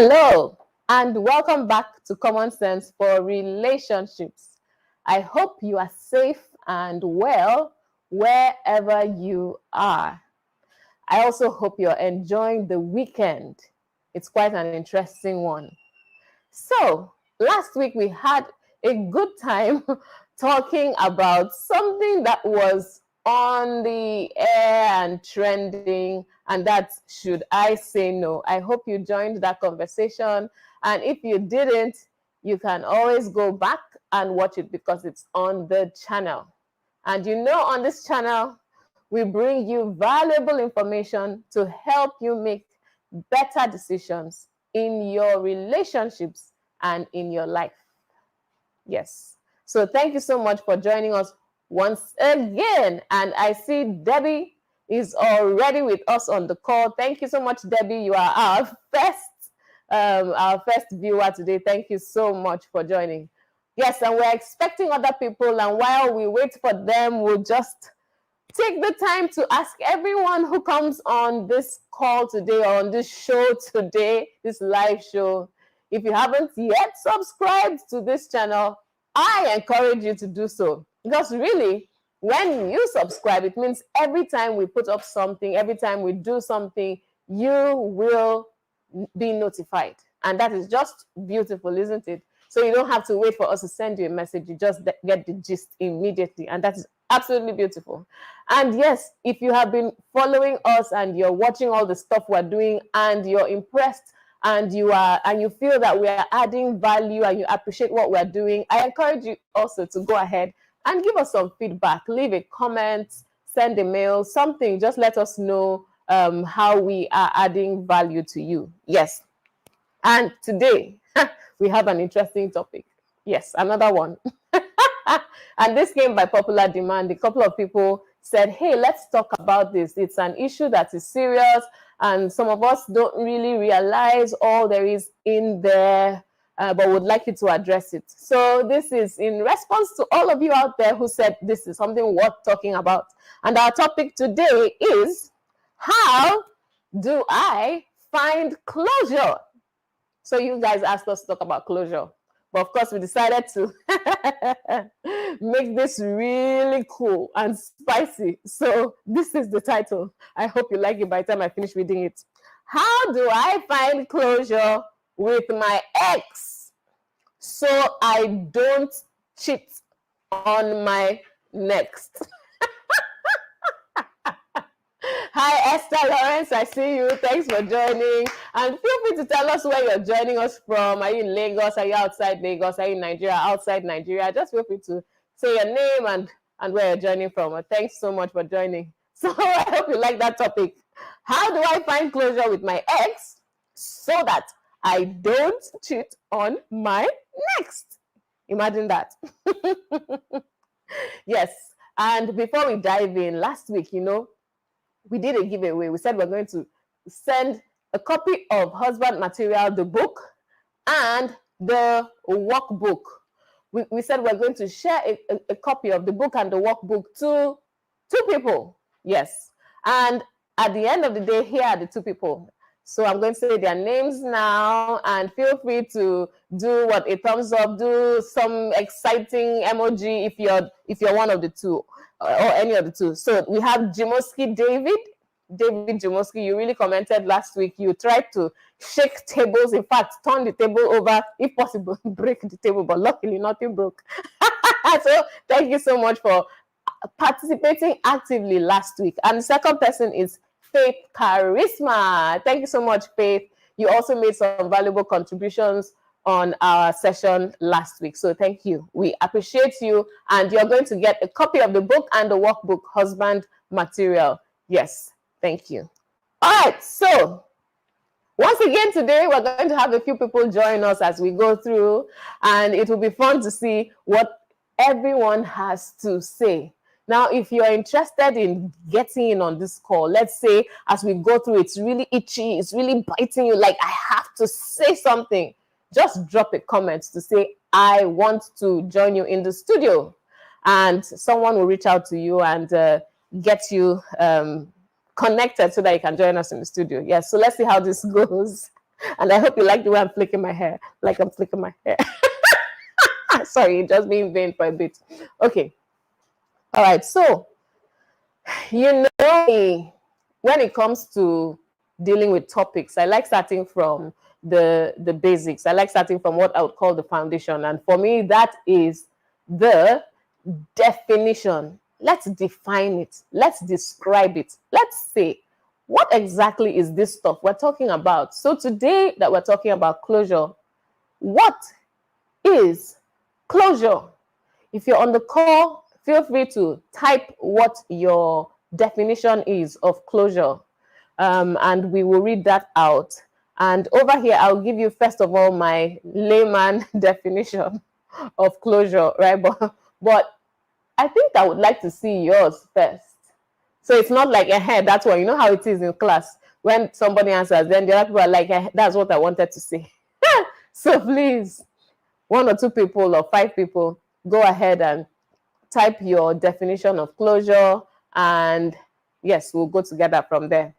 Hello, and welcome back to Common Sense for Relationships. I hope you are safe and well wherever you are. I also hope you're enjoying the weekend. It's quite an interesting one. So, last week we had a good time talking about something that was on the air and trending, and that's should I say no? I hope you joined that conversation. And if you didn't, you can always go back and watch it because it's on the channel. And on this channel, we bring you valuable information to help you make better decisions in your relationships and in your life. Yes. So thank you so much for joining us once again. And I see Debbie is already with us on the call. Thank you so much, Debbie. You are our first viewer today. Thank you so much for joining. Yes, and we're expecting other people. And while we wait for them, we'll just take the time to ask everyone who comes on this call today or on this show today, this live show, if you haven't yet subscribed to this channel, I encourage you to do so. Because really, when you subscribe, it means every time we put up something, every time we do something, you will be notified. And that is just beautiful, isn't it? So you don't have to wait for us to send you a message. You just get the gist immediately. And that is absolutely beautiful. And yes, if you have been following us and you're watching all the stuff we're doing and you're impressed and you feel that we are adding value and you appreciate what we're doing, I encourage you also to go ahead and give us some feedback. Leave a comment, send a mail, something. Just let us know how we are adding value to you. Yes. And today, we have an interesting topic. Yes, another one. And this came by popular demand. A couple of people said, hey, let's talk about this. It's an issue that is serious, and some of us don't really realize all there is in there, but would like you to address it. So this is in response to all of you out there who said this is something worth talking about. And our topic today is, how do I find closure? So you guys asked us to talk about closure. But of course, we decided to make this really cool and spicy. So this is the title. I hope you like it by the time I finish reading it. How do I find closure with my ex so I don't cheat on my next? Hi, Esther Lawrence. I see you. Thanks for joining. And feel free to tell us where you're joining us from. Are you in Lagos? Are you outside Lagos? Are you in Nigeria? Outside Nigeria? Just feel free to say your name and where you're joining from. Thanks so much for joining. So I hope you like that topic. How do I find closure with my ex so that I don't cheat on my next? Imagine that. Yes. And before we dive in, last week, we did a giveaway. We said we're going to send a copy of Husband Material, the book, and the workbook. We said we're going to share a copy of the book and the workbook to 2 people. Yes. And at the end of the day, here are the 2 people. So I'm going to say their names now, and feel free to do a thumbs up, do some exciting emoji if you're one of the 2. Or any of the 2. So we have Jimoski David Jimoski. You really commented last week. You tried to shake tables. In fact, turn the table over, if possible, break the table. But luckily, nothing broke. So thank you so much for participating actively last week. And the second person is Faith Charisma. Thank you so much, Faith. You also made some valuable contributions on our session last week. So thank you. We appreciate you. And you're going to get a copy of the book and the workbook, Husband Material. Yes, thank you. All right. So once again, today, we're going to have a few people join us as we go through. And it will be fun to see what everyone has to say. Now, if you're interested in getting in on this call, let's say as we go through, it's really itchy, it's really biting you, like I have to say something. Just drop a comment to say, I want to join you in the studio. And someone will reach out to you and get you connected so that you can join us in the studio. Yes, so let's see how this goes. And I hope you like the way I'm flicking my hair, like I'm flicking my hair. Sorry, just being vain for a bit. Okay. All right. So, you know me, when it comes to dealing with topics, I like starting from the basics. I like starting from what I would call the foundation. And for me, that is the definition. Let's define it. Let's describe it. Let's say, what exactly is this stuff we're talking about? So today that we're talking about closure, what is closure? If you're on the call, feel free to type what your definition is of closure, and we will read that out. And over here, I'll give you, first of all, my layman definition of closure, right? But I think I would like to see yours first. So it's not like, that's what, you know how it is in class. When somebody answers, then the other people are like, that's what I wanted to say. So please, 1 or 2 people or 5 people, go ahead and type your definition of closure. And yes, we'll go together from there.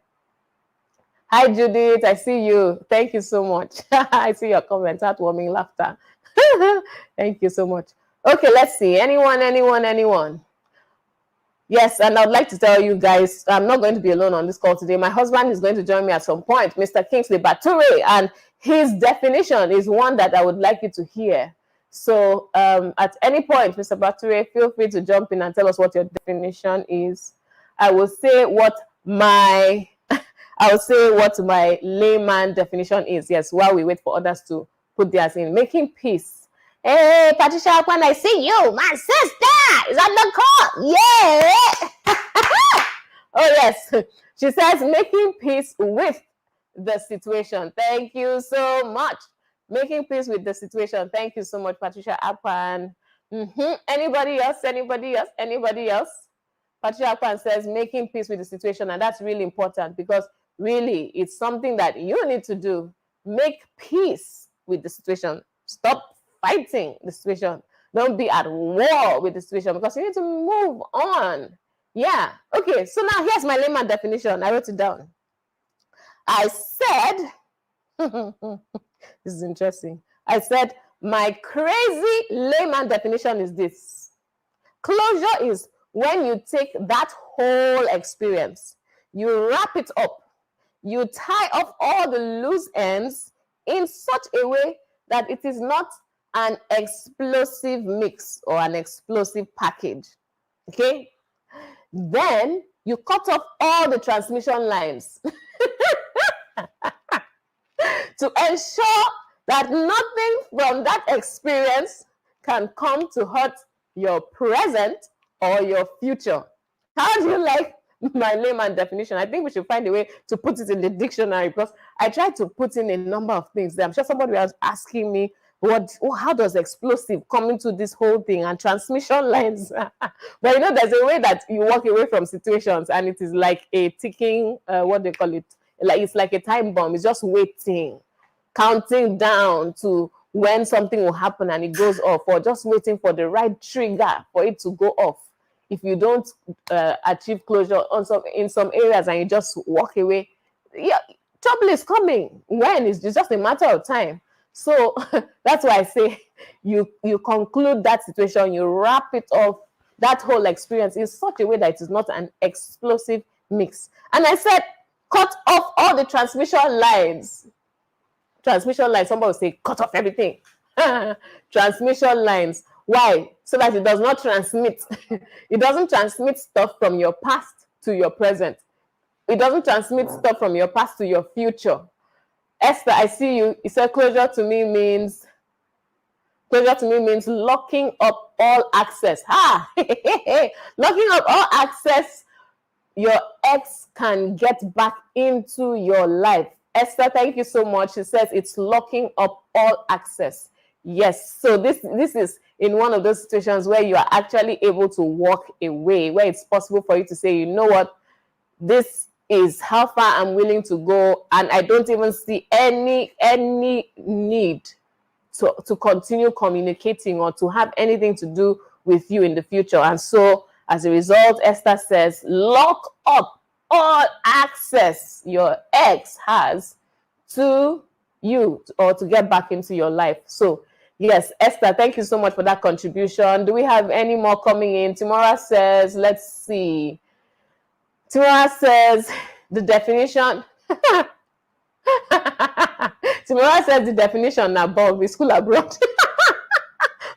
Hi, Judith. I see you. Thank you so much. I see your comments. Heartwarming laughter. Thank you so much. Okay, let's see. Anyone? Yes, and I'd like to tell you guys, I'm not going to be alone on this call today. My husband is going to join me at some point, Mr. Kingsley Bature, and his definition is one that I would like you to hear. So at any point, Mr. Bature, feel free to jump in and tell us what your definition is. I will say what my layman definition is. Yes, while we wait for others to put theirs in. Making peace. Hey, Patricia, when I see you, my sister is on the call. Yeah. Oh, yes. She says, making peace with the situation. Thank you so much. Making peace with the situation. Thank you so much, Patricia Akpan. Anybody else? Patricia Akpan says, making peace with the situation. And that's really important because really it's something that you need to do. Make peace with the situation. Stop fighting the situation. Don't be at war with the situation because you need to move on. Yeah. Okay. So now here's my layman definition. I wrote it down. I said, this is interesting. I said, my crazy layman definition is this. Closure is when you take that whole experience, you wrap it up, you tie up all the loose ends in such a way that it is not an explosive mix or an explosive package. Okay? Then you cut off all the transmission lines to ensure that nothing from that experience can come to hurt your present or your future. How do you like my layman definition? I think we should find a way to put it in the dictionary because I tried to put in a number of things there. I'm sure somebody was asking me, how does explosive come into this whole thing and transmission lines? But you know, there's a way that you walk away from situations and it is like a ticking, what they call it? Like it's like a time bomb. It's just waiting, counting down to when something will happen and it goes off, or just waiting for the right trigger for it to go off. If you don't achieve closure in some areas and you just walk away, yeah, trouble is coming. When it's just a matter of time. So that's why I say you conclude that situation, you wrap it up, that whole experience in such a way that it is not an explosive mix. And I said, cut off all the transmission lines. Transmission lines, somebody will say, cut off everything. Transmission lines. Why? So that it does not transmit. It doesn't transmit stuff from your past to your present. It doesn't transmit stuff from your past to your future. Esther, I see you. You said closure to me means locking up all access. Locking up all access your ex can get back into your life. Esther, thank you so much. She says it's locking up all access. Yes. So this is in one of those situations where you are actually able to walk away, where it's possible for you to say, you know what, this is how far I'm willing to go, and I don't even see any need to continue communicating or to have anything to do with you in the future. And so as a result, Esther says, lock up all access your ex has to you or to get back into your life. So yes, Esther, thank you so much for that contribution. Do we have any more coming in? Timora says, let's see. Timora says the definition. Timora says the definition above is school abroad.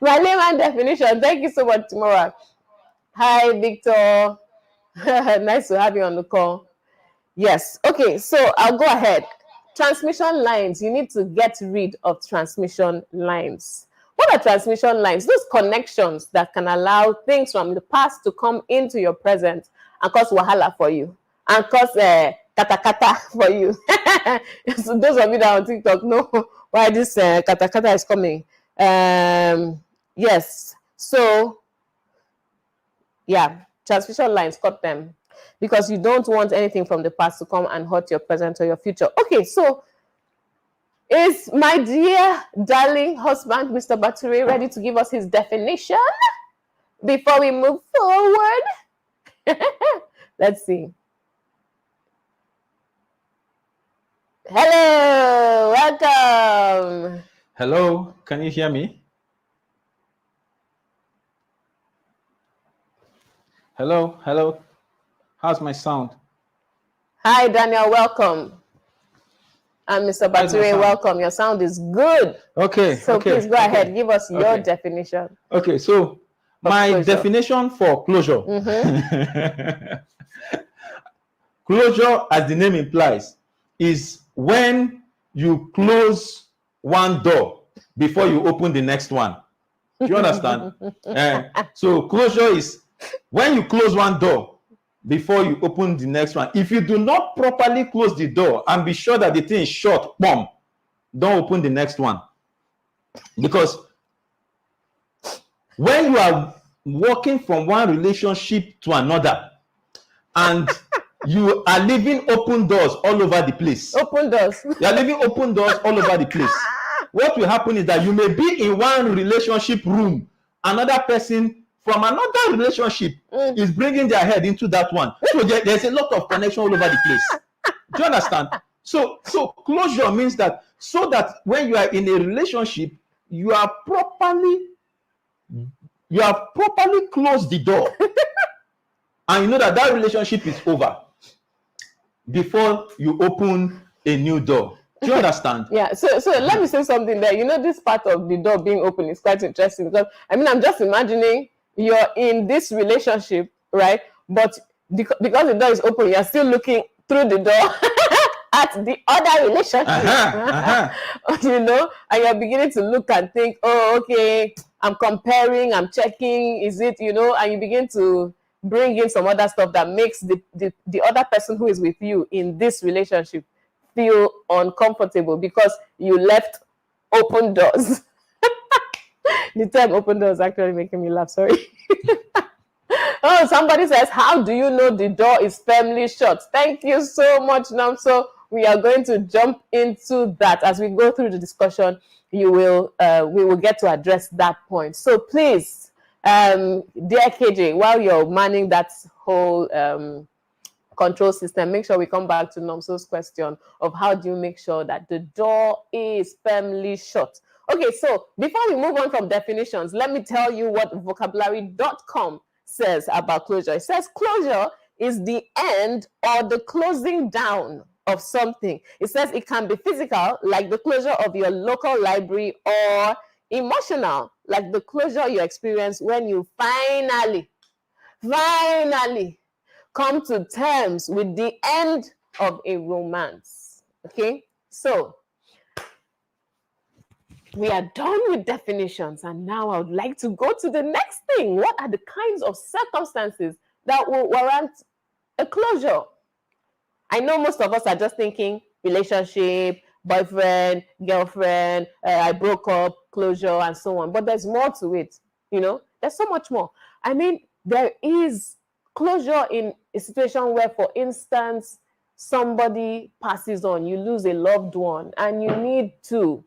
My layman definition. Thank you so much, Timora. Hi, Victor. Nice to have you on the call. Yes. Okay, so I'll go ahead. Transmission lines. You need to get rid of transmission lines. What are transmission lines? Those connections that can allow things from the past to come into your present and cause wahala for you and cause kata kata for you. So those of you that are on TikTok know why this kata kata is coming. Yes. So, yeah, transmission lines, cut them. Because you don't want anything from the past to come and hurt your present or your future. Okay, so is my dear darling husband, Mr. Bature, ready to give us his definition before we move forward? Let's see. Hello, welcome. Hello, can you hear me? Hello, hello. How's my sound? Hi, Daniel, welcome. And Mr. Bature, welcome. Your sound is good. Okay. So please go ahead, give us your definition. Okay, so my definition for closure. Closure, as the name implies, is when you close one door before you open the next one. Do you understand? So closure is when you close one door before you open the next one. If you do not properly close the door and be sure that the thing is shut, boom, don't open the next one. Because when you are walking from one relationship to another and you are leaving open doors all over the place. Open doors. You are leaving open doors all over the place. What will happen is that you may be in one relationship room, another person from another relationship is bringing their head into that one. So there's a lot of connection all over the place. Do you understand? So closure means that so that when you are in a relationship, you have properly closed the door. And you know that relationship is over before you open a new door. Do you understand? Yeah. So let me say something there. You know, this part of the door being open is quite interesting because I'm just imagining you're in this relationship, right? But because the door is open, you're still looking through the door at the other relationship. You know, and you're beginning to look and think, oh, okay, I'm comparing, I'm checking, is it, you know, and you begin to bring in some other stuff that makes the other person who is with you in this relationship feel uncomfortable because you left open doors. The term open doors is actually making me laugh, sorry. Oh, somebody says, how do you know the door is firmly shut? Thank you so much, Namso. We are going to jump into that as we go through the discussion. We will get to address that point. So please, dear KJ, while you're manning that whole control system, make sure we come back to Nomso's question of how do you make sure that the door is firmly shut. Okay, so before we move on from definitions, let me tell you what vocabulary.com says about closure. It says closure is the end or the closing down of something. It says it can be physical, like the closure of your local library, or emotional, like the closure you experience when you finally come to terms with the end of a romance. Okay, so we are done with definitions, and now I would like to go to the next thing. What are the kinds of circumstances that will warrant a closure? I know most of us are just thinking relationship, boyfriend, girlfriend, I broke up, closure, and so on. But there's more to it, you know? There's so much more. I mean, there is closure in a situation where, for instance, somebody passes on, you lose a loved one, and you need to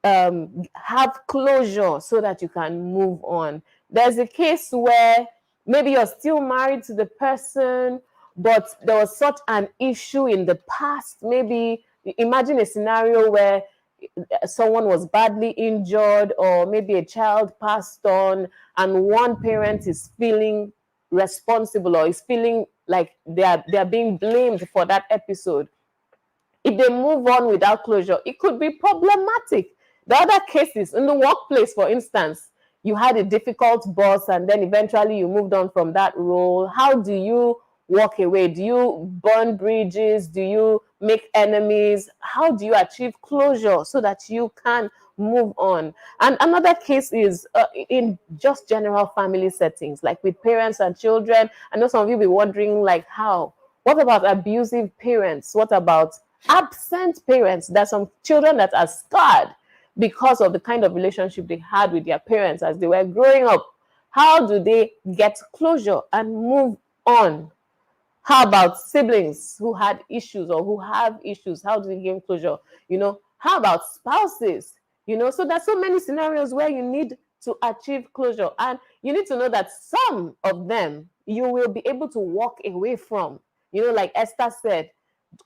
have closure so that you can move on. There's a case where maybe you're still married to the person, but there was such an issue in the past. Maybe imagine a scenario where someone was badly injured, or maybe a child passed on, and one parent is feeling responsible or is feeling like they are being blamed for that episode. If they move on without closure, it could be problematic. The other cases in the workplace, for instance, you had a difficult boss and then eventually you moved on from that role. How do you walk away? Do you burn bridges? Do you make enemies? How do you achieve closure so that you can move on? And another case is in just general family settings, like with parents and children. I know some of you be wondering, like, how? What about abusive parents? What about absent parents? There's some children that are scarred because of the kind of relationship they had with their parents as they were growing up. How do they get closure and move on? How about siblings who had issues or who have issues? How do they gain closure? How about spouses? So there's so many scenarios where you need to achieve closure, and you need to know that some of them you will be able to walk away from. Like Esther said,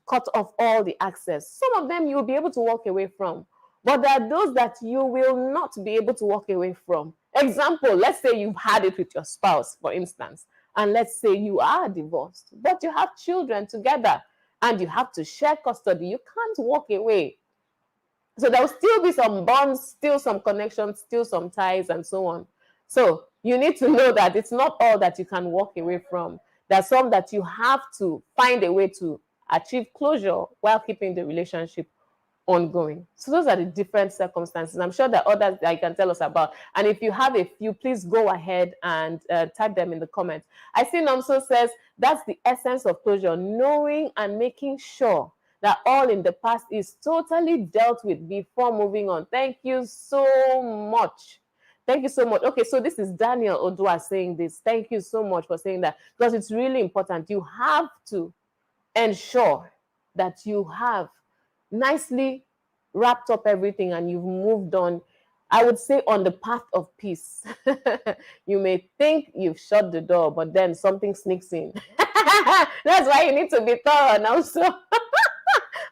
cut off all the access. Some of them you'll be able to walk away from, but there are those that you will not be able to walk away from. Example, let's say you've had it with your spouse, for instance, and let's say you are divorced, but you have children together and you have to share custody. You can't walk away. So there will still be some bonds, still some connections, still some ties, and so on. So you need to know that it's not all that you can walk away from. There's some that you have to find a way to achieve closure while keeping the relationship ongoing. So those are the different circumstances. I'm sure there are others that you can tell us about. And if you have a few, please go ahead and type them in the comments. I see Nomso says that's the essence of closure, knowing and making sure that all in the past is totally dealt with before moving on. Thank you so much. Thank you so much. Okay, so this is Daniel Odua saying this. Thank you so much for saying that, because it's really important. You have to ensure that you have nicely wrapped up everything and you've moved on, I would say, on the path of peace. You may think you've shut the door, but then something sneaks in. That's why you need to be thorough now. So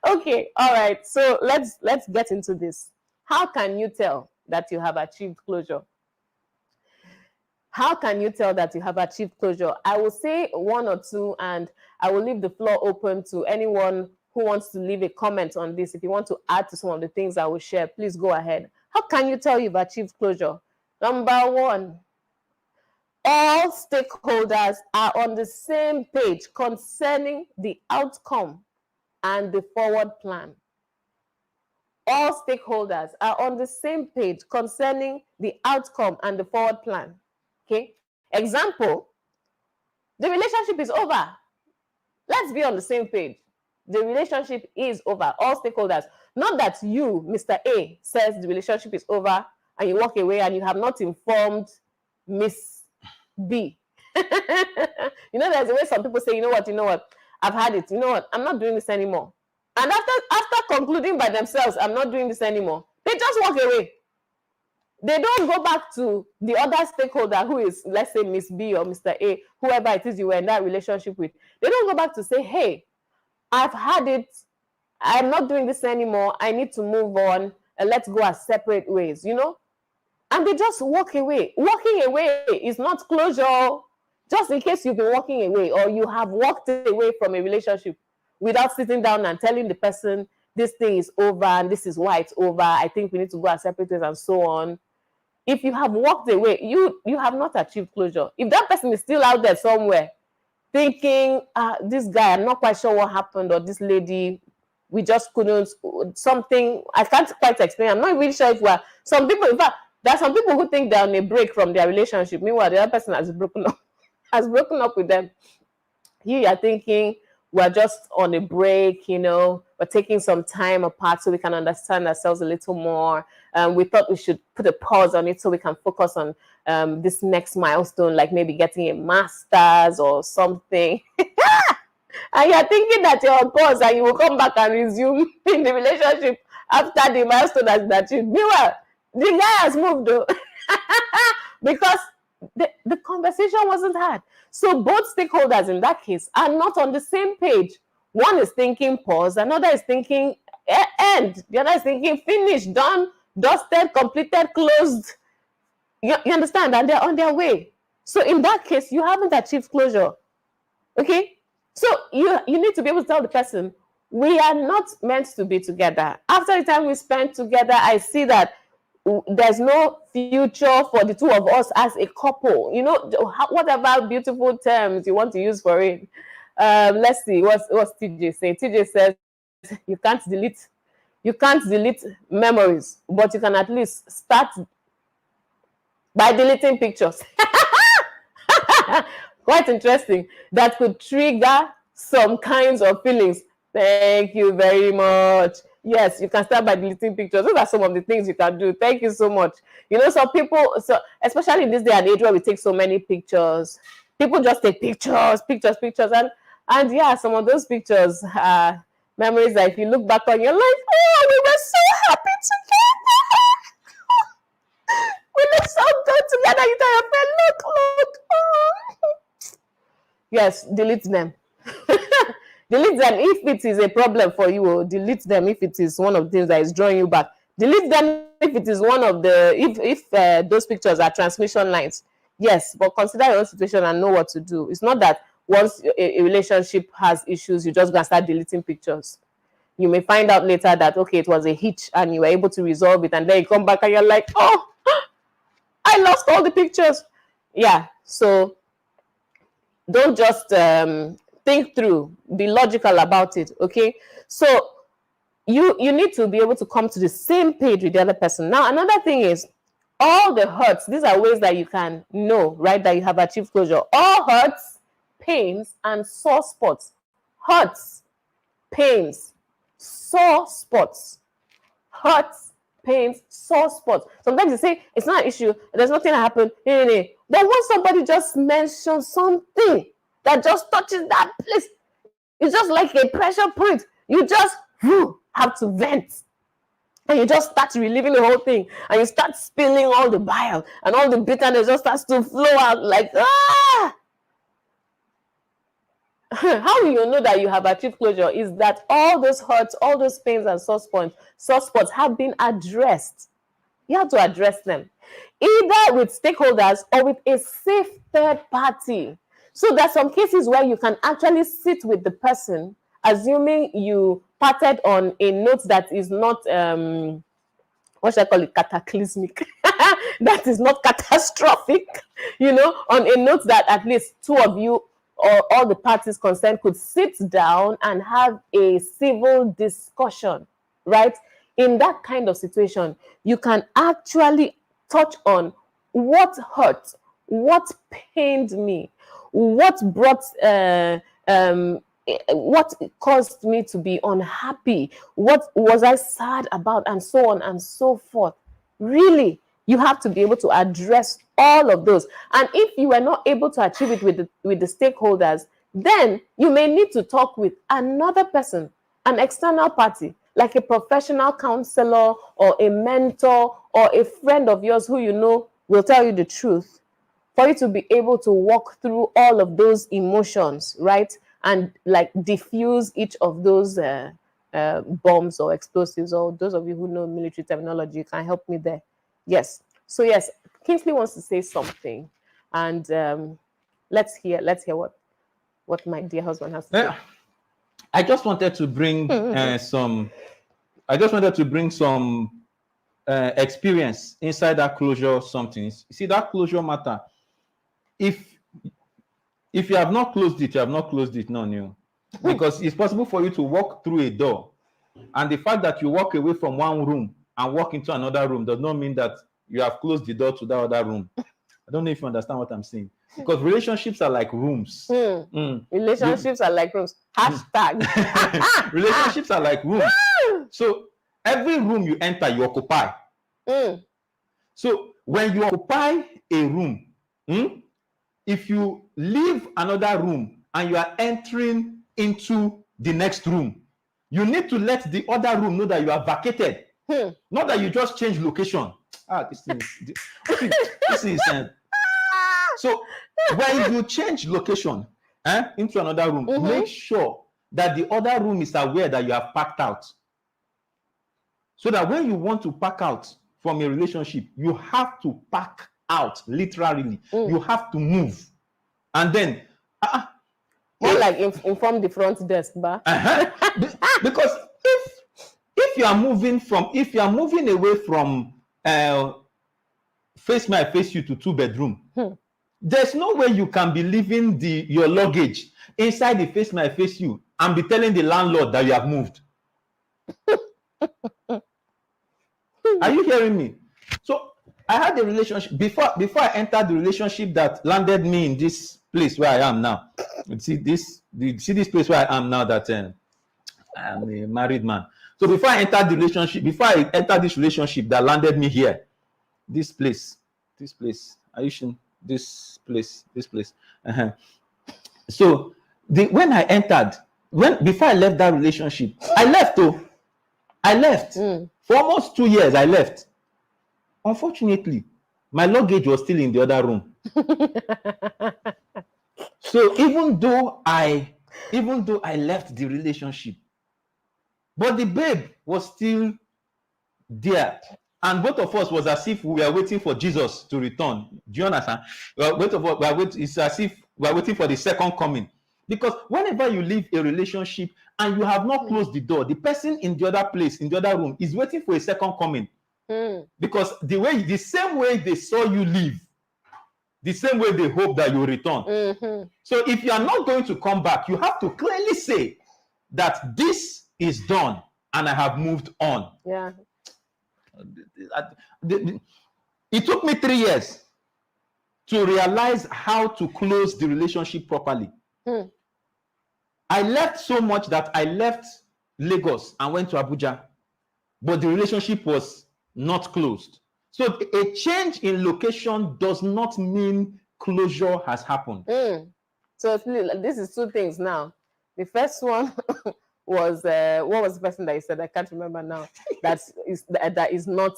okay, all right, so let's get into this. How can you tell that you have achieved closure? How can you tell that you have achieved closure? I will say one or two, and I will leave the floor open to anyone who wants to leave a comment on this. If you want to add to some of the things I will share, please go ahead. How can you tell you've achieved closure? Number one, all stakeholders are on the same page concerning the outcome and the forward plan. All stakeholders are on the same page concerning the outcome and the forward plan. Okay? Example, the relationship is over. Let's be on the same page. The relationship is over. All stakeholders. Not that you, Mr. A, says the relationship is over and you walk away and you have not informed Miss B. There's a way some people say, you know what, I've had it. You know what, I'm not doing this anymore. And after concluding by themselves, I'm not doing this anymore, they just walk away. They don't go back to the other stakeholder who is, let's say, Miss B or Mr. A, whoever it is you were in that relationship with. They don't go back to say, hey, I've had it. I'm not doing this anymore. I need to move on. And let's go our separate ways, And they just walk away. Walking away is not closure. Just in case you've been walking away or you have walked away from a relationship without sitting down and telling the person, this thing is over and this is why it's over. I think we need to go our separate ways and so on. If you have walked away, you have not achieved closure. If that person is still out there somewhere thinking, this guy, I'm not quite sure what happened, or this lady, we just couldn't, something, I can't quite explain. I'm not really sure if we're, some people, in fact, there are some people who think they're on a break from their relationship. Meanwhile, the other person has broken up with them. You are thinking, we're just on a break, we're taking some time apart so we can understand ourselves a little more. We thought we should put a pause on it so we can focus on this next milestone, like maybe getting a master's or something. And you're thinking that you're on pause and you will come back and resume in the relationship after the milestone has been achieved. Meanwhile, the guy has moved though. Because the conversation wasn't had. So both stakeholders in that case are not on the same page. One is thinking pause, another is thinking end. The other is thinking finished, done, dusted, completed, closed. You understand? And they're on their way. So in that case, you haven't achieved closure. Okay? So you need to be able to tell the person, we are not meant to be together. After the time we spend together, I see that there's no future for the two of us as a couple. You know, whatever beautiful terms you want to use for it. Let's see, what's TJ saying? TJ says you can't delete memories, but you can at least start by deleting pictures. Quite interesting. That could trigger some kinds of feelings. Thank you very much. Yes, you can start by deleting pictures. Those are some of the things you can do. Thank you so much. You know, some people, so especially in this day and age where we take so many pictures, people just take pictures, and yeah, some of those pictures are memories that if you look back on, you're like, oh, we were so happy together. We look so good together. You tell your friend, look. Oh. Yes, delete them. Delete them if it is a problem for you, or delete them if it is one of the things that is drawing you back. Delete them if it is one of the, if those pictures are transmission lines. Yes, but consider your own situation and know what to do. It's not that once a relationship has issues, you just gonna start deleting pictures. You may find out later that, okay, it was a hitch and you were able to resolve it, and then you come back and you're like, oh, I lost all the pictures. Yeah, so don't just think through, be logical about it, okay? So you need to be able to come to the same page with the other person. Now, another thing is, all the hurts, these are ways that you can know, right, that you have achieved closure. All hurts, pains, and sore spots. Hurts, pains, sore spots. Hurts, pains, sore spots. Sometimes you say, it's not an issue, there's nothing that happened. But when somebody just mentions something that just touches that place, it's just like a pressure point. You just have to vent. And you just start reliving the whole thing. And you start spilling all the bile. And all the bitterness just starts to flow out like, ah! How will you know that you have achieved closure? Is that all those hurts, all those pains and sore spots have been addressed. You have to address them, either with stakeholders or with a safe third party. So there's some cases where you can actually sit with the person, assuming you parted on a note that is not, what should I call it, cataclysmic, that is not catastrophic, on a note that at least two of you or all the parties concerned could sit down and have a civil discussion, right? In that kind of situation, you can actually touch on what hurt, what pained me, what brought, what caused me to be unhappy, what was I sad about, and so on and so forth. Really, you have to be able to address all of those. And if you are not able to achieve it with the stakeholders, then you may need to talk with another person, an external party, like a professional counselor or a mentor or a friend of yours who you know will tell you the truth, for you to be able to walk through all of those emotions, right? And like diffuse each of those bombs or explosives, or those of you who know military terminology, you can help me there. Yes. So yes, Kingsley wants to say something, and let's hear what my dear husband has to say. I just wanted to bring some experience inside that closure something. You see, that closure matter. If you have not closed it, you have not closed it, no new. Because it's possible for you to walk through a door, and the fact that you walk away from one room and walk into another room does not mean that you have closed the door to that other room. I don't know if you understand what I'm saying. Because relationships are like rooms. Relationships are like rooms. Hashtag. Relationships are like rooms. So every room you enter, you occupy. So when you occupy a room, if you leave another room and you are entering into the next room, you need to let the other room know that you are vacated. Not that you just change location. This is so when you change location into another room, make sure that the other room is aware that you have packed out. So that when you want to pack out from a relationship, you have to pack out literally. You have to move. And then more like inform the front desk, ba. Because if you are moving away from face me, I face you to 2-bedroom, there's no way you can be leaving your luggage inside the face me, I face you and be telling the landlord that you have moved. Are you hearing me? So I had a relationship before I entered the relationship that landed me in this place where I am now. You see this place where I am now, that I'm a married man. So before I entered this relationship that landed me here, this place, are you sure? This place. So before I left that relationship, I left for almost 2 years. I left. Unfortunately, my luggage was still in the other room. So even though I left the relationship, but the babe was still there, and both of us was as if we were waiting for Jesus to return. Do you understand? It's as if we are waiting for the second coming. Because whenever you leave a relationship and you have not closed the door, the person in the other place, in the other room, is waiting for a second coming. Because the same way they saw you leave, the same way they hope that you return. So if you are not going to come back, you have to clearly say that this is done and I have moved on. Yeah. It took me 3 years to realize how to close the relationship properly. I left so much that I left Lagos and went to Abuja, but the relationship was not closed. So a change in location does not mean closure has happened. So this is two things now. The first one was what was the person that you said? I can't remember now. That is not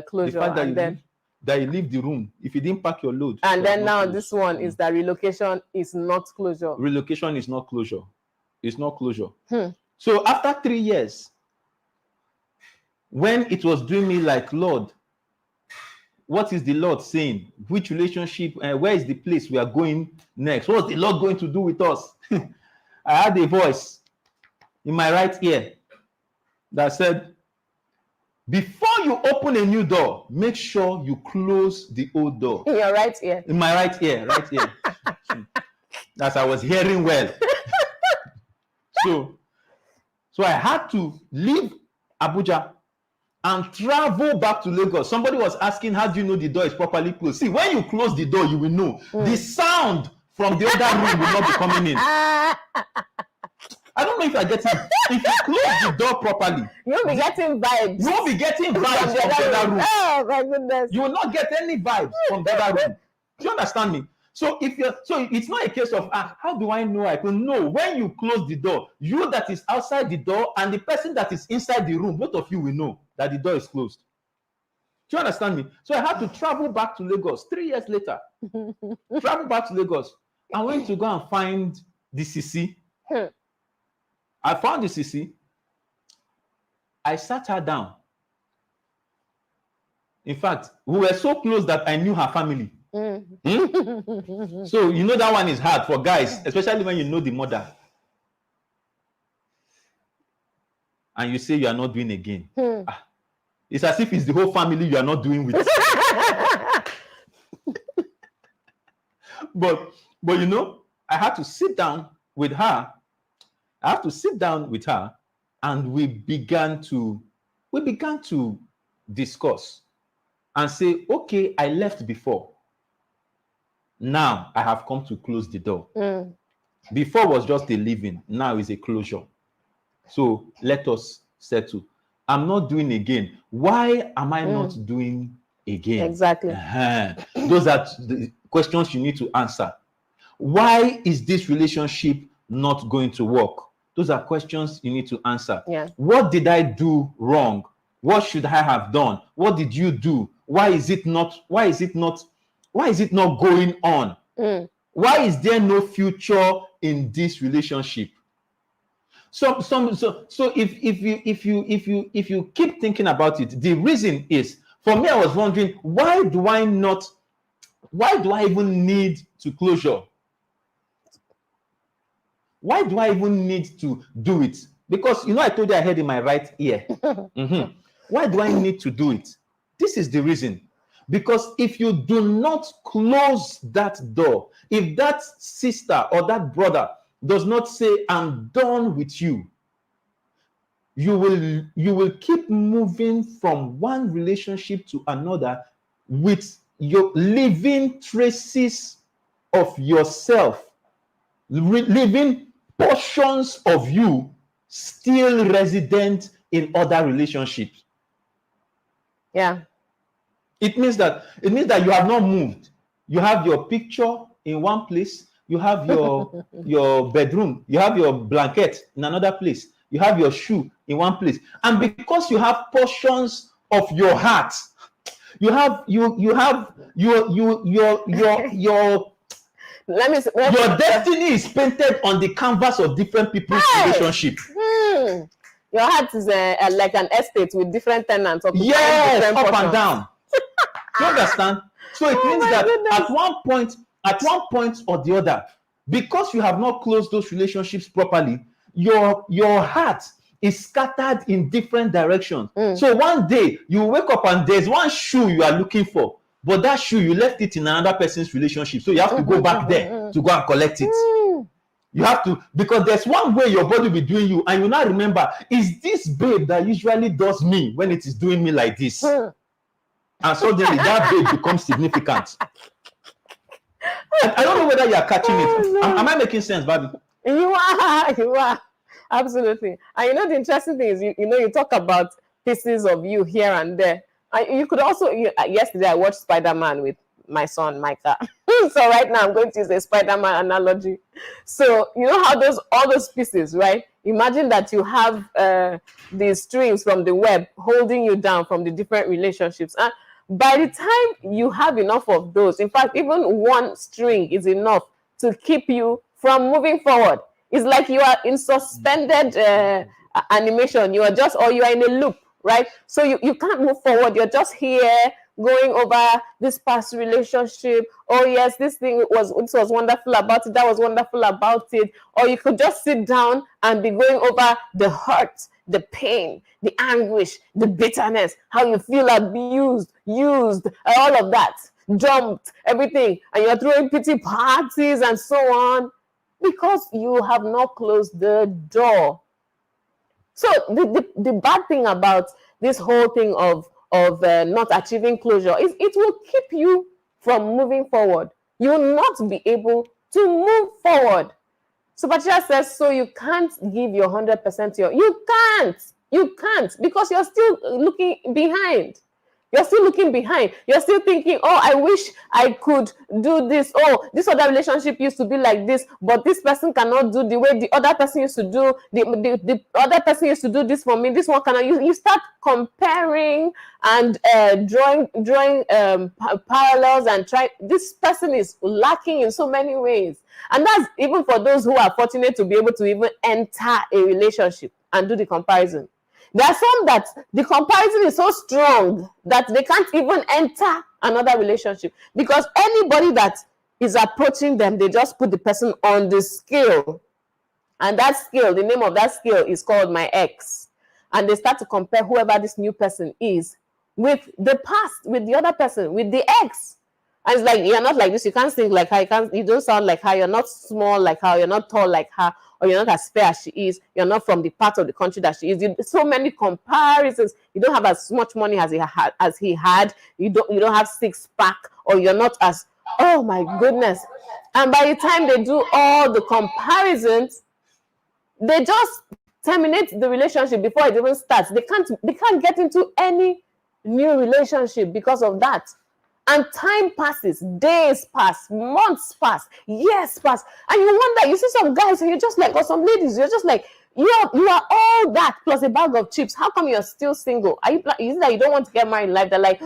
closure. The fact that you leave the room if you didn't pack your load. And then now this one is that relocation is not closure. Relocation is not closure. It's not closure. So after 3 years, when it was doing me like, Lord, what is the Lord saying? Which relationship? Where is the place we are going next? What's the Lord going to do with us? I had a voice in my right ear that said, before you open a new door, make sure you close the old door. In your right ear? In my right ear. As I was hearing well. So I had to leave Abuja and travel back to Lagos. Somebody was asking, how do you know the door is properly closed? See, when you close the door, you will know. The sound from the other room will not be coming in. I don't know if I get it. If you close the door properly, you'll be getting vibes. You won't be getting vibes from the other room. Oh my goodness. You will not get any vibes from the other room. Do you understand me? So it's not a case of how do I know? I can know when you close the door, you that is outside the door and the person that is inside the room, both of you will know that the door is closed. Do you understand me? So I had to travel back to Lagos 3 years later. Travel back to Lagos. I went to go and find the CC. I found the CC. I sat her down. In fact, we were so close that I knew her family. So you know that one is hard for guys, especially when you know the mother. And you say you are not doing again. It's as if it's the whole family you are not doing with. But you know, I had to sit down with her. And we began to discuss and say, okay, I left before. Now I have come to close the door. Before was just a leaving. Now is a closure. So let us settle. I'm not doing again. Why am I not doing again? Exactly. Those are the questions you need to answer. Why is this relationship not going to work? Those are questions you need to answer. Yeah. What did I do wrong? What should I have done? What did you do? Why is it not going on? Why is there no future in this relationship? So if you keep thinking about it, the reason is, for me, I was wondering, why do I even need to closure? Why do I even need to do it? Because I told you I heard in my right ear. Why do I need to do it? This is the reason. Because if you do not close that door, if that sister or that brother does not say, I'm done with you, you will keep moving from one relationship to another with your leaving traces of yourself, leaving portions of you still resident in other relationships. Yeah. It means that you have not moved. You have your picture in one place, you have your your bedroom, you have your blanket in another place, you have your shoe in one place, and because you have portions of your heart, you have your your destiny is painted on the canvas of different people's relationship. Your heart is like an estate with different tenants. Yes, up portions. And down. You understand? So it means that at one point or the other, because you have not closed those relationships properly, your heart is scattered in different directions. So one day you wake up and there's one shoe you are looking for, but that shoe, you left it in another person's relationship. So you have to go back there to go and collect it. You have to, because there's one way your body will be doing you, and you now remember, is this babe that usually does me when it is doing me like this? And suddenly that babe becomes significant. I don't know whether you are catching it. No. Am I making sense, Bobby? You are. Absolutely. And the interesting thing is, you talk about pieces of you here and there. You could also, yesterday I watched Spider-Man with my son, Micah. So right now I'm going to use a Spider-Man analogy. So how all those pieces, right? Imagine that you have the strings from the web holding you down from the different relationships. And by the time you have enough of those, in fact, even one string is enough to keep you from moving forward. It's like you are in suspended animation. You are in a loop, right? So you can't move forward. You're just here going over this past relationship. Oh yes, this was wonderful about it. That was wonderful about it. Or you could just sit down and be going over the hurt, the pain, the anguish, the bitterness, how you feel abused, used, all of that, dumped, everything. And you're throwing pity parties and so on because you have not closed the door. So the bad thing about this whole thing of not achieving closure is it will keep you from moving forward. You will not be able to move forward. So Bature says, so you can't give your 100% you can't because you're still looking behind. You're still looking behind. You're still thinking, oh, I wish I could do this. Oh, this other relationship used to be like this, but this person cannot do the way the other person used to do. The other person used to do this for me. This one cannot. You start comparing and drawing parallels and try. This person is lacking in so many ways. And that's even for those who are fortunate to be able to even enter a relationship and do the comparison. There are some that the comparison is so strong that they can't even enter another relationship because anybody that is approaching them, they just put the person on the scale. And that scale, the name of that scale is called my ex. And they start to compare whoever this new person is with the past, with the other person, with the ex. And it's like, you're not like this, you can't sing like her, you don't sound like her, you're not small like her, you're not tall like her, or you're not as fair as she is, you're not from the part of the country that she is. So many comparisons. You don't have as much money as he had. You don't have six-pack, or you're not as, oh my goodness. And by the time they do all the comparisons, they just terminate the relationship before it even starts. They can't get into any new relationship because of that. And time passes, days pass, months pass, years pass, and you wonder, you see some guys and you're just like, or some ladies, you're just like, you are all that plus a bag of chips. How come you're still single? Is it that you don't want to get married in life? They're like,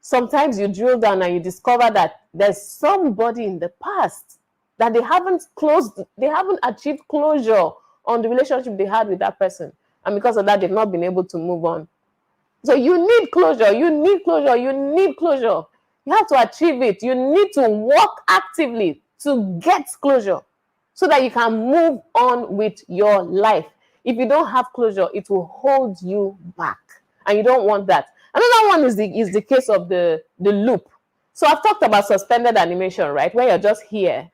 sometimes you drill down and you discover that there's somebody in the past that they haven't achieved closure on the relationship they had with that person. And because of that, they've not been able to move on. So you need closure. You need closure. You need closure. You have to achieve it. You need to work actively to get closure so that you can move on with your life. If you don't have closure, it will hold you back. And you don't want that. Another one is the case of the loop. So I've talked about suspended animation, right? Where you're just here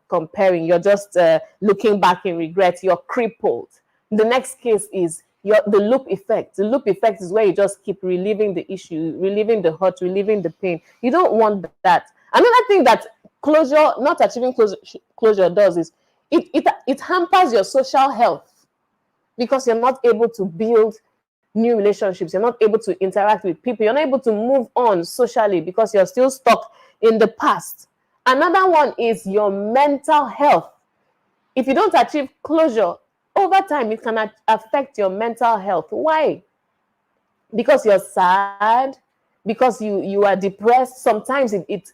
comparing, you're just looking back in regret, you're crippled. The next case is the loop effect. The loop effect is where you just keep reliving the issue, reliving the hurt, reliving the pain. You don't want that. Another thing that closure, not achieving closure does is it hampers your social health because you're not able to build new relationships. You're not able to interact with people. You're not able to move on socially because you're still stuck in the past. Another one is your mental health. If you don't achieve closure, over time, it can affect your mental health. Why? Because you're sad, because you are depressed. Sometimes it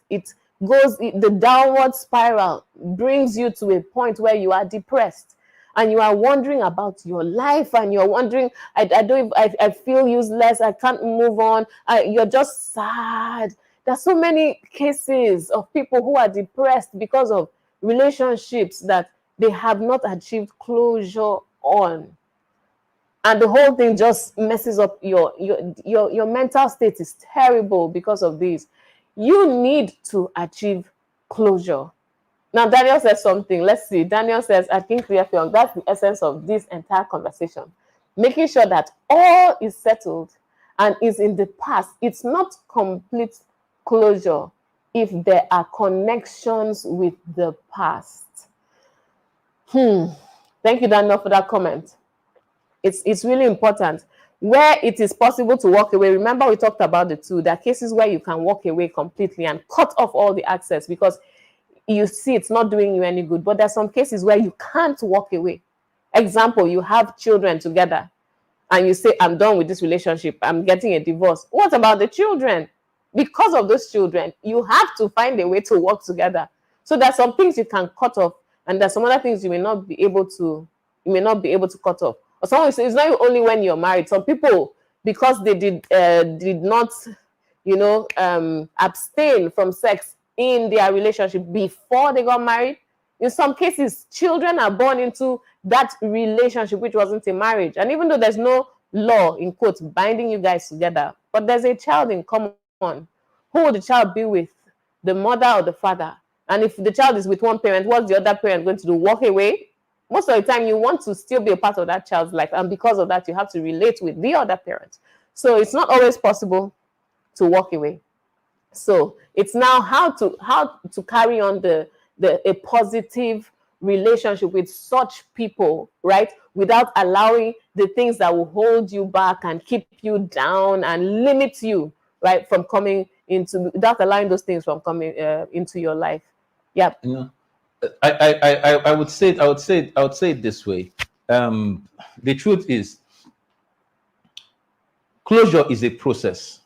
goes, the downward spiral brings you to a point where you are depressed and you are wondering about your life and you're wondering, I feel useless, I can't move on. You're just sad. There's so many cases of people who are depressed because of relationships that they have not achieved closure on. And the whole thing just messes up your mental state is terrible because of this. You need to achieve closure. Now, Daniel says something. Let's see. Daniel says, I think that's the essence of this entire conversation. Making sure that all is settled and is in the past. It's not complete closure if there are connections with the past. Thank you, Daniel, for that comment. It's really important. Where it is possible to walk away, remember we talked about the two. There are cases where you can walk away completely and cut off all the access because you see it's not doing you any good. But there's some cases where you can't walk away. Example, you have children together and you say, I'm done with this relationship, I'm getting a divorce. What about the children? Because of those children, you have to find a way to work together. So there's some things you can cut off, and there's some other things you may not be able to cut off. Or someone says it's not only when you're married. Some people, because they did not, abstain from sex in their relationship before they got married. In some cases, children are born into that relationship, which wasn't a marriage. And even though there's no law, in quotes, binding you guys together, but there's a child in common. Who will the child be with? The mother or the father? And if the child is with one parent, what's the other parent going to do? Walk away? Most of the time, you want to still be a part of that child's life. And because of that, you have to relate with the other parent. So it's not always possible to walk away. So it's now how to carry on a positive relationship with such people, right? Without allowing the things that will hold you back and keep you down and limit you, right, from coming into, without allowing those things from coming into your life. Yeah. I would say it this way. The truth is, closure is a process,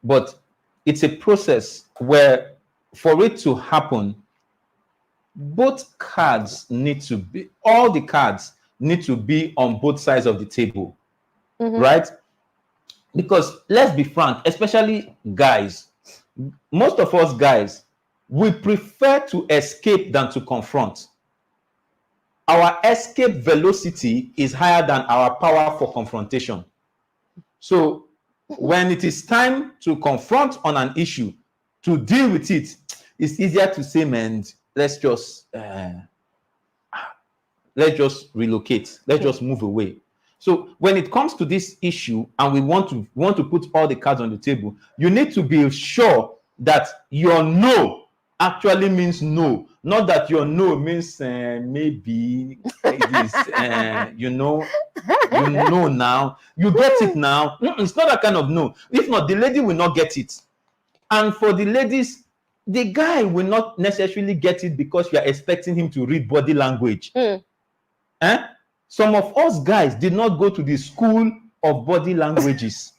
but it's a process where, for it to happen, both cards need to be, all the cards need to be on both sides of the table, right? Because let's be frank, especially guys, most of us guys, we prefer to escape than to confront. Our escape velocity is higher than our power for confrontation. So when it is time to confront on an issue, to deal with it, it's easier to say, man, let's just relocate. Let's just move away. So when it comes to this issue and we want to put all the cards on the table, you need to be sure that your no actually means no, not that your no means maybe it is, you know now, you get it now. It's not that kind of no. If not, the lady will not get it. And for the ladies, the guy will not necessarily get it because you are expecting him to read body language. Some of us guys did not go to the school of body languages.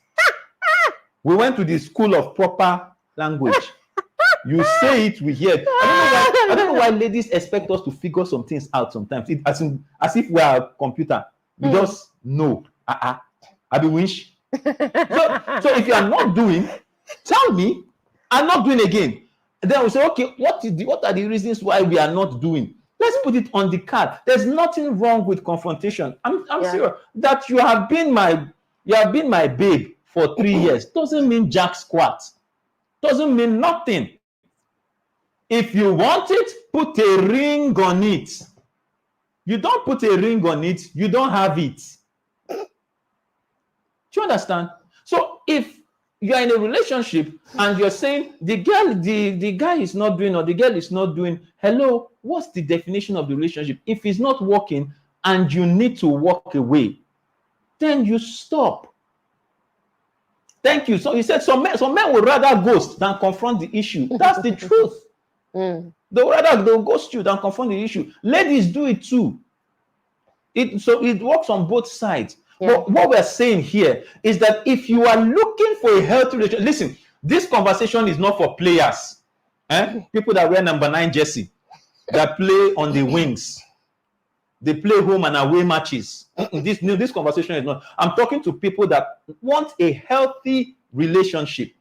We went to the school of proper language. You say it, we hear it. I don't know why ladies expect us to figure some things out sometimes. As if we are a computer. We just know. I be wish. So if you are not doing, tell me, I'm not doing again. And then we say, okay, what are the reasons why we are not doing? Let's put it on the card. There's nothing wrong with confrontation. I'm serious. That you have been my babe for 3 years doesn't mean jack squat. Doesn't mean nothing. If you want it, put a ring on it. You don't put a ring on it, you don't have it. Do you understand? So if you are in a relationship and you're saying the guy is not doing or the girl is not doing, hello, what's the definition of the relationship? If it's not working and you need to walk away, then you stop. Thank you. So you said some men would rather ghost than confront the issue. That's the truth. They'll ghost you than confront the issue. Ladies do it too. So it works on both sides. But what we're saying here is that if you are looking for a healthy relationship, listen, this conversation is not for players. People that wear number 9 jersey, that play on the wings. They play home and away matches. This conversation is not. I'm talking to people that want a healthy relationship.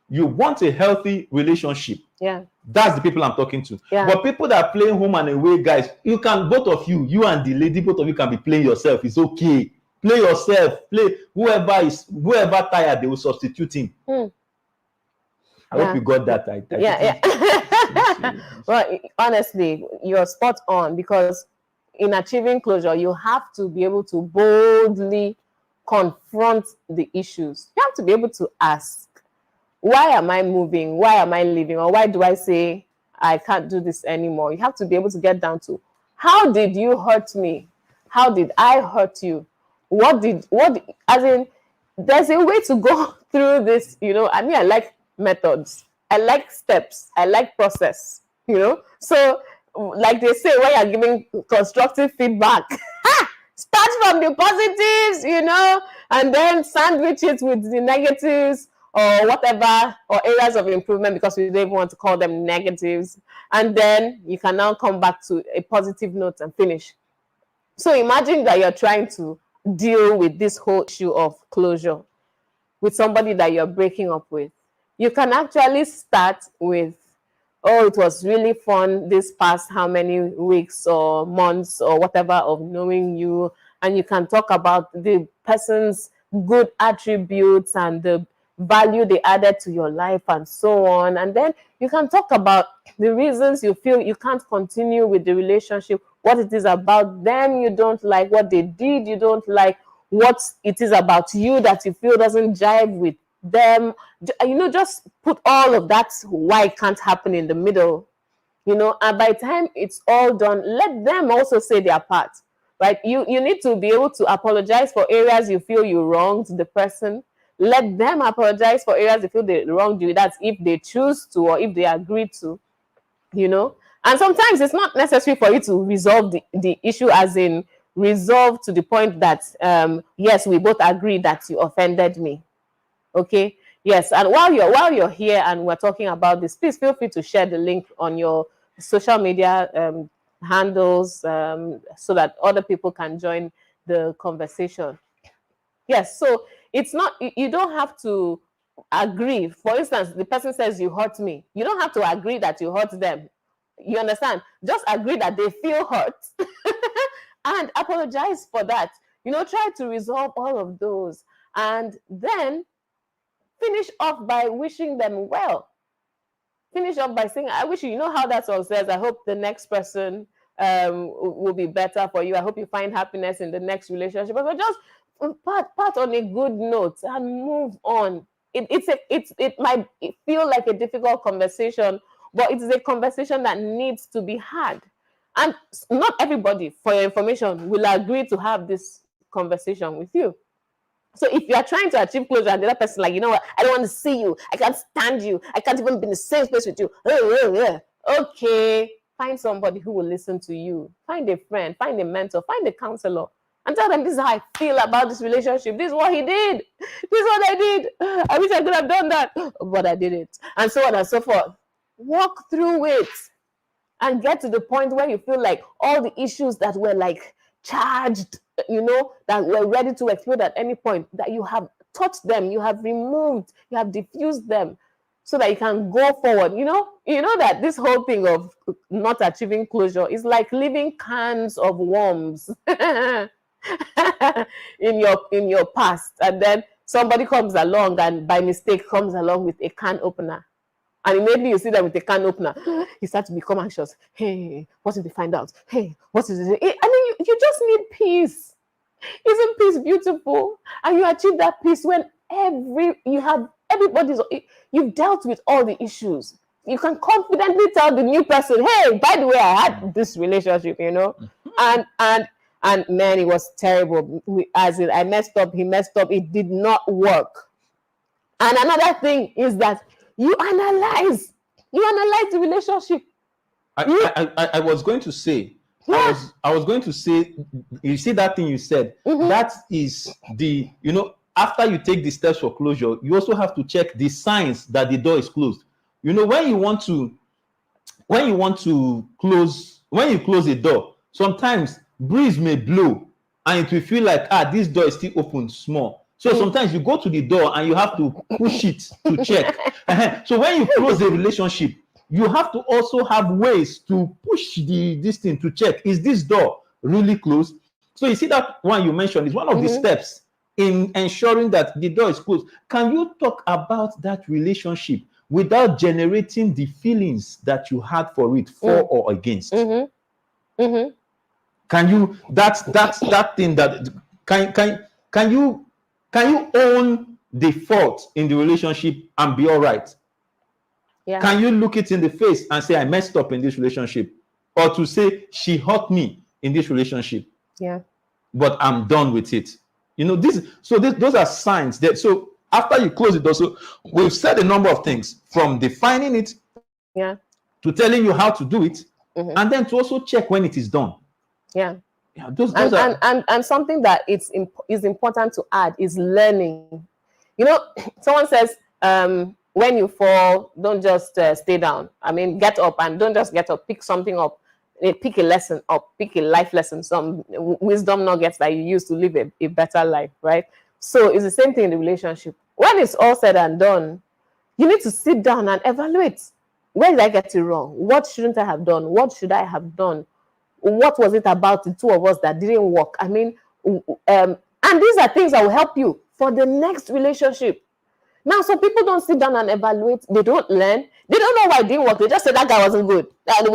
You want a healthy relationship. Yeah. That's the people I'm talking to. Yeah. But people that play home and away, guys, you can, both of you and the lady, both of you can be playing yourself. It's okay. Play yourself. Play whoever tired, they will substitute him. I hope you got that. Well, honestly, you're spot on, because in achieving closure, you have to be able to boldly confront the issues. You have to be able to ask, why am I moving? Why am I leaving? Or why do I say I can't do this anymore? You have to be able to get down to, how did you hurt me? How did I hurt you? As in, there's a way to go through this, I mean, I like methods. I like steps. I like process, So, like they say, when you're giving constructive feedback, start from the positives, and then sandwich it with the negatives or whatever, or areas of improvement, because we don't even want to call them negatives. And then you can now come back to a positive note and finish. So imagine that you're trying to deal with this whole issue of closure with somebody that you're breaking up with. You can actually start with, oh, it was really fun this past how many weeks or months or whatever of knowing you. And you can talk about the person's good attributes and the value they added to your life and so on. And then you can talk about the reasons you feel you can't continue with the relationship, what it is about them you don't like, what they did you don't like, what it is about you that you feel doesn't jive with them. Just put all of that why it can't happen in the middle, and by the time it's all done, let them also say their part, right? You need to be able to apologize for areas you feel you wronged the person. Let them apologize for areas they feel they wronged you. That's if they choose to or if they agree to, And sometimes it's not necessary for you to resolve the issue, as in resolve to the point that, yes, we both agree that you offended me. Okay. Yes. And while you're here and we're talking about this, please feel free to share the link on your social media handles, so that other people can join the conversation. Yes. So it's not, you don't have to agree. For instance, the person says you hurt me. You don't have to agree that you hurt them. You understand? Just agree that they feel hurt and apologize for that. Try to resolve all of those, and then finish off by wishing them well. Finish off by saying, I wish you know how that song says, I hope the next person will be better for you. I hope you find happiness in the next relationship. But just part on a good note and move on. It might feel like a difficult conversation, but it is a conversation that needs to be had. And not everybody, for your information, will agree to have this conversation with you. So if you are trying to achieve closure and the other person, like, you know what, I don't want to see you, I can't stand you, I can't even be in the same space with you. Okay, find somebody who will listen to you. Find a friend, find a mentor, find a counselor, and tell them, this is how I feel about this relationship. This is what he did. This is what I did. I wish I could have done that, but I did it. And so on and so forth. walk through it and get to the point where you feel like all the issues that were like charged, that were ready to explode at any point, that you have touched them, you have removed, you have diffused them, so that you can go forward. You know that this whole thing of not achieving closure is like leaving cans of worms in your past, and then somebody comes along and by mistake comes along with a can opener. And immediately you see them with a can opener, you start to become anxious. Hey, what if they find out? Hey, what is it? I mean, you just need peace. Isn't peace beautiful? And you achieve that peace when you've dealt with all the issues. You can confidently tell the new person, hey, by the way, I had this relationship, and man, it was terrible. I messed up, he messed up, it did not work. And another thing is that you analyze the relationship. I was going to say, I was going to say, you see that thing you said, that is the, after you take the steps for closure, you also have to check the signs that the door is closed. When you close a door, sometimes breeze may blow and it will feel like, this door is still open small. So sometimes you go to the door and you have to push it to check. So when you close the relationship, you have to also have ways to push this thing to check, is this door really closed? So you see that one you mentioned is one of the steps in ensuring that the door is closed. Can you talk about that relationship without generating the feelings that you had for it, for or against? Can you that thing that can you own the fault in the relationship and be all right? Yeah. Can you look it in the face and say, I messed up in this relationship? Or to say, she hurt me in this relationship. Yeah. But I'm done with it. Those are signs that, so after you close it also, we've said a number of things, from defining it, to telling you how to do it, and then to also check when it is done. Yeah. And something that is important to add is learning. Someone says, when you fall, don't just stay down. I mean, get up, and don't just get up. Pick something up. Pick a lesson up. Pick a life lesson. Some wisdom nuggets that you use to live a better life, right? So it's the same thing in the relationship. When it's all said and done, you need to sit down and evaluate. Where did I get it wrong? What shouldn't I have done? What should I have done? What was it about the two of us that didn't work? I mean, and these are things that will help you for the next relationship. Now, some people don't sit down and evaluate. They don't learn. They don't know why it didn't work. They just say that guy wasn't good. And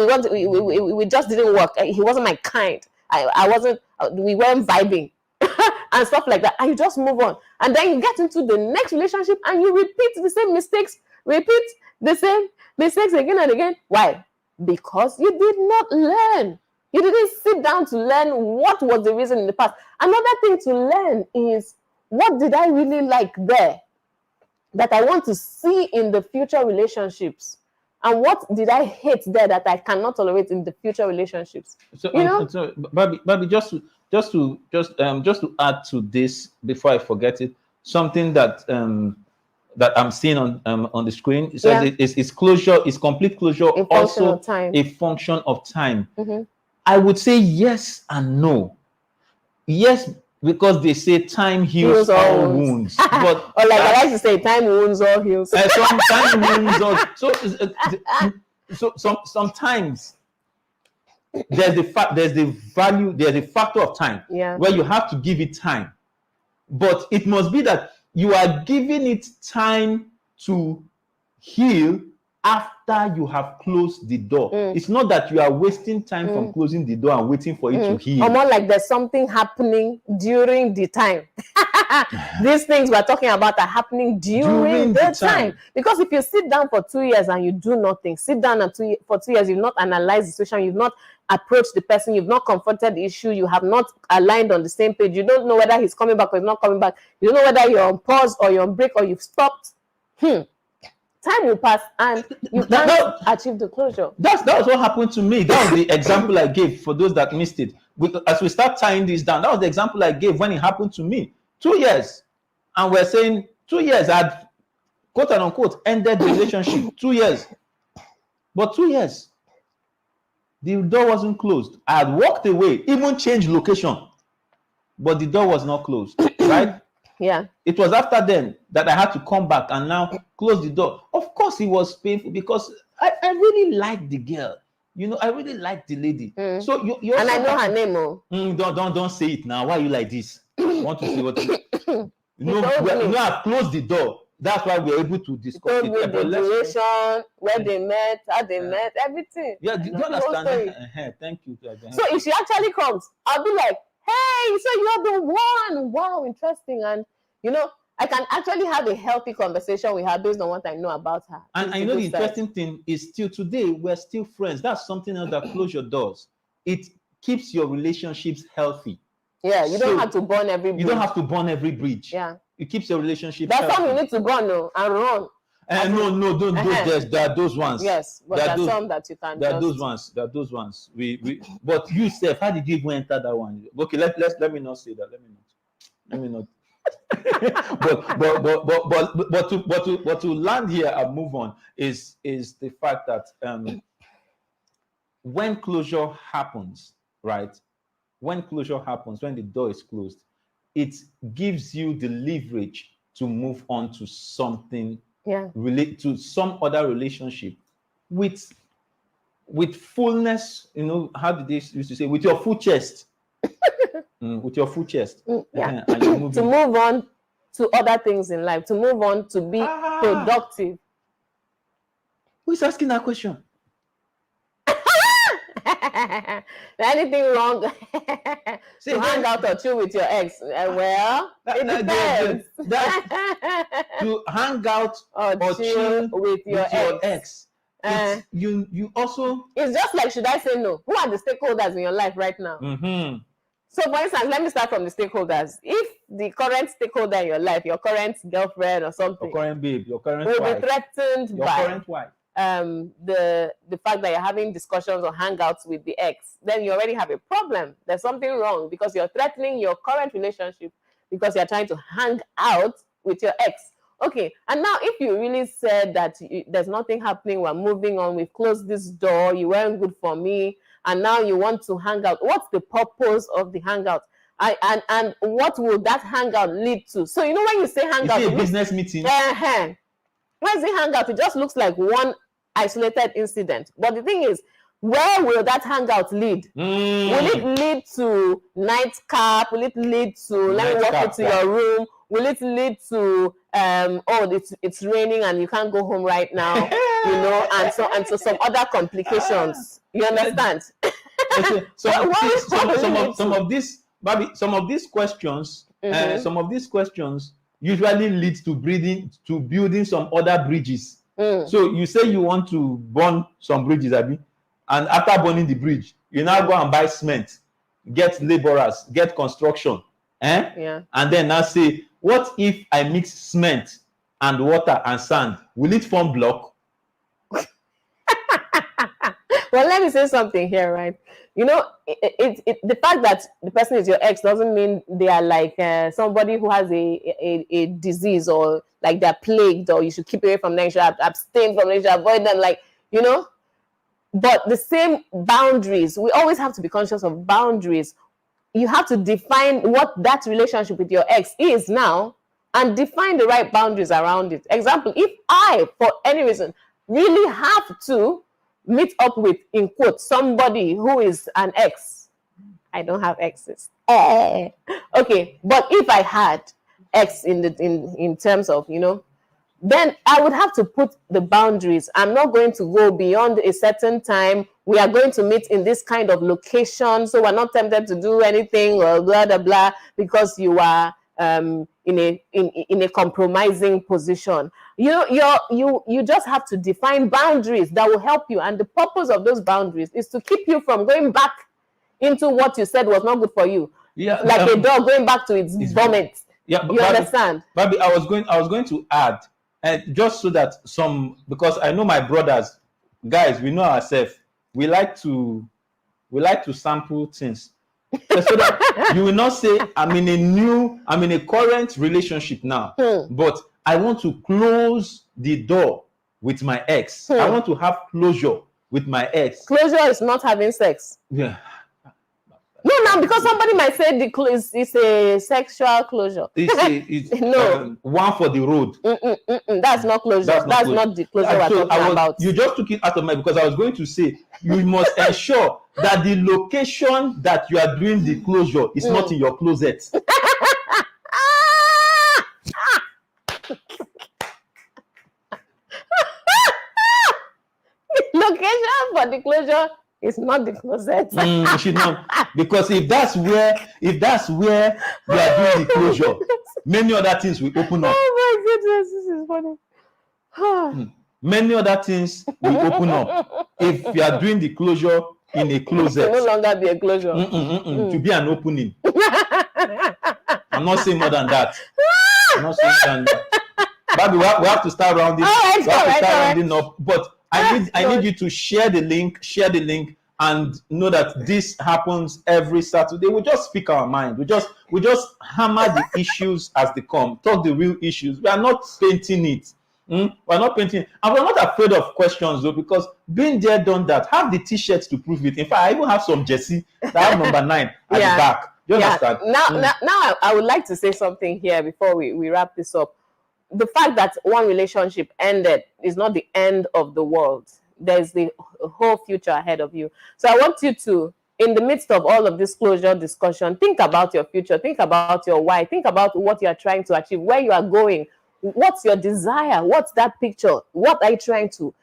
we just didn't work. He wasn't my kind. I wasn't. We weren't vibing, and stuff like that. And you just move on. And then you get into the next relationship and you repeat the same mistakes. Repeat the same mistakes again and again. Why? Because you did not learn. You didn't sit down to learn what was the reason in the past. Another thing to learn is, what did I really like there that I want to see in the future relationships? And what did I hate there that I cannot tolerate in the future relationships? So, Babi, just to add to this before I forget it, something that I'm seeing on the screen, it says is closure, is complete closure also a function of time? I would say yes and no. Yes, because they say time heals all wounds. But or like I like to say, time wounds all heals. Time wounds all. So sometimes there's the factor of time, where you have to give it time. But it must be that you are giving it time to heal after you have closed the door. It's not that you are wasting time from closing the door and waiting for it to heal. Or more like there's something happening during the time. These things we're talking about are happening during the time. Because if you sit down for 2 years and you do nothing, sit down for 2 years, you've not analyzed the situation, you've not approached the person, you've not confronted the issue, you have not aligned on the same page, you don't know whether he's coming back or he's not coming back, you don't know whether you're on pause or you're on break or you've stopped. Time will pass and you can't achieve the closure. That was what happened to me. That was the example I gave for those that missed it. As we start tying this down, that was the example I gave when it happened to me. 2 years. And we're saying 2 years, I'd quote and unquote ended the relationship. 2 years. But 2 years, the door wasn't closed. I had walked away, even changed location, but the door was not closed. Right? Yeah. It was after then that I had to come back and now close the door. Of course, it was painful because I really liked the girl. I really liked the lady. So you And also I know have her name. Oh. Don't say it now. Why are you like this? I want to see what told me. I've closed the door. That's why we're able to discuss Told it. me the duration, where they met, how they met, everything. Yeah, do you understand? Thank you. So if she actually comes, I'll be like, hey, so you're the one. Wow, interesting. And I can actually have a healthy conversation with her based on what I know about her. And the interesting thing is, still today, we're still friends. That's something else that close your doors. It keeps your relationships healthy. Yeah, you don't have to burn every bridge. You don't have to burn every bridge. Yeah. It keeps your relationship That's healthy. how you need to burn, no, and run. No, don't. There are those ones. Yes, but there are some that you can. There are those ones. There are those ones. But you, Steph, how did you even enter that one? Okay, let me not say that. Let me not. but to land here and move on is the fact that when closure happens, right? When closure happens, when the door is closed, it gives you the leverage to move on to something, relate to some other relationship with fullness. How did they used to say? With your full chest. With your full chest. Yeah. To move on to other things in life, to move on to be productive. Who is asking that question? Anything wrong to hang out or chill with your ex? Well, it depends. To hang out or chill with your ex. You also. It's just like, should I say no? Who are the stakeholders in your life right now? So, for instance, let me start from the stakeholders. If the current stakeholder in your life, your current girlfriend or something, your current babe, your current will wife, be threatened your by current wife. The fact that you're having discussions or hangouts with the ex, then you already have a problem. There's something wrong because you're threatening your current relationship because you're trying to hang out with your ex. Okay, and now if you really said that there's nothing happening, we're moving on, we've closed this door, you weren't good for me, and now you want to hang out, what's the purpose of the hangout? And what will that hangout lead to? So when you say hangout, it's a business meeting. When the hangout, it just looks like one isolated incident. But the thing is, where will that hangout lead? Will it lead to nightcap? Will it lead to let me walk into your room? Will it lead to it's raining and you can't go home right now? And so some other complications. You understand? Some of these questions, usually leads to building some other bridges. So you say you want to burn some bridges, Abi, and after burning the bridge, you now go and buy cement, get laborers, get construction, and then now say, what if I mix cement and water and sand? Will it form block? Well, let me say something here, right? The fact that the person is your ex doesn't mean they are like somebody who has a disease, or like they're plagued, or you should keep away from them, you should abstain from them, you should avoid them, But the same boundaries, we always have to be conscious of boundaries. You have to define what that relationship with your ex is now and define the right boundaries around it. Example, if I, for any reason, really have to meet up with, in quotes, somebody who is an ex. I don't have exes. Okay, but if I had ex in terms of, then I would have to put the boundaries. I'm not going to go beyond a certain time. We are going to meet in this kind of location, so we're not tempted to do anything or blah blah blah because you are in a compromising position. You just have to define boundaries that will help you, and the purpose of those boundaries is to keep you from going back into what you said was not good for you. Yeah, like a dog going back to its vomit. Yeah, you understand? Baby, I was going to add, just so that because I know my brothers, guys, we know ourselves. We like to sample things. So that you will not say, I'm in a current relationship now, but I want to close the door with my ex. I want to have closure with my ex. Closure is not having sex. Yeah. No, because somebody might say it's a sexual closure. It's No. One for the road. That's not closure. That's not the closure we're talking about. You just took it out of my, because I was going to say you must ensure that the location that you are doing the closure is not in your closet. Location for the closure is not the closet. It should not, because if that's where you are doing the closure, many other things will open up. Oh my goodness, this is funny. Many other things will open up if you are doing the closure in a closet. It will no longer be a closure. To be an opening. I'm not saying more than that. I'm not saying more than that. But we have to start rounding. Rounding up. But I need you to share the link, and know that this happens every Saturday. We just speak our mind. We just hammer the issues as they come. Talk the real issues. We are not painting it. We're not painting, and we're not afraid of questions though, because being there, done that. Have the t-shirts to prove it. In fact, I even have some jersey that have number 9 at the back. You understand? Now I would like to say something here before we wrap this up. The fact that one relationship ended is not the end of the world. There's the whole future ahead of you. So I want you to, in the midst of all of this closure discussion, think about your future, think about your why, think about what you are trying to achieve, where you are going, what's your desire, what's that picture, what are you trying to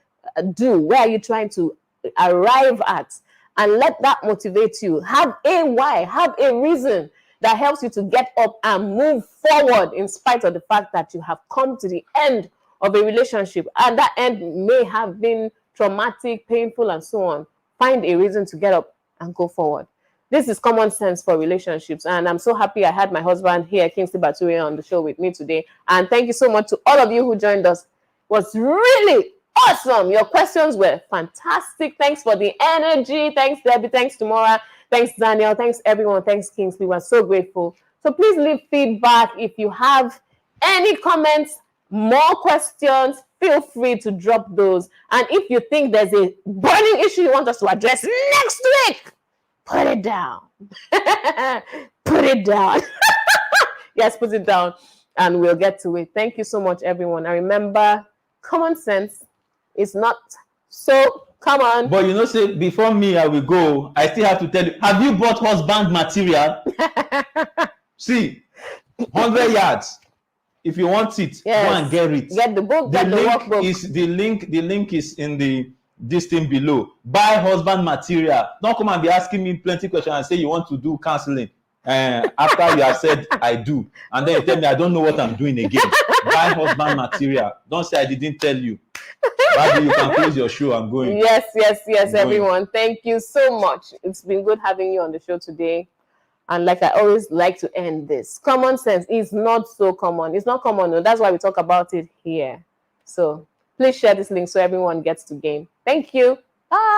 do, where are you trying to arrive at, and let that motivate you. Have a why, have a reason that helps you to get up and move forward in spite of the fact that you have come to the end of a relationship, and that end may have been traumatic, painful, and so on. Find a reason to get up and go forward. This is common sense for relationships, and I'm so happy I had my husband here, Kingsley Bature, on the show with me today. And thank you so much to all of you who joined us. It was really awesome. Your questions were fantastic. Thanks for the energy. Thanks, Debbie. Thanks, Tamora. Thanks, Daniel. Thanks, everyone. Thanks, Kingsley. We're so grateful. So please leave feedback. If you have any comments, more questions, feel free to drop those. And if you think there's a burning issue you want us to address next week, put it down. Put it down. Yes, put it down, and we'll get to it. Thank you so much, everyone. And remember, common sense is not so common. But you know, say before me, I will go. I still have to tell you, have you bought husband material? See, 100 yards. If you want it, go and get it. Get the book, get the workbook. The link is in this thing below. Buy husband material. Don't come and be asking me plenty questions and say you want to do counseling after you have said I do, and then you tell me I don't know what I'm doing again. Buy husband material. Don't say I didn't tell you. Maybe you can close your show. I'm going. Yes, everyone. Thank you so much. It's been good having you on the show today. And like I always like to end this, common sense is not so common. It's not common. No. That's why we talk about it here. So please share this link so everyone gets to gain. Thank you. Bye.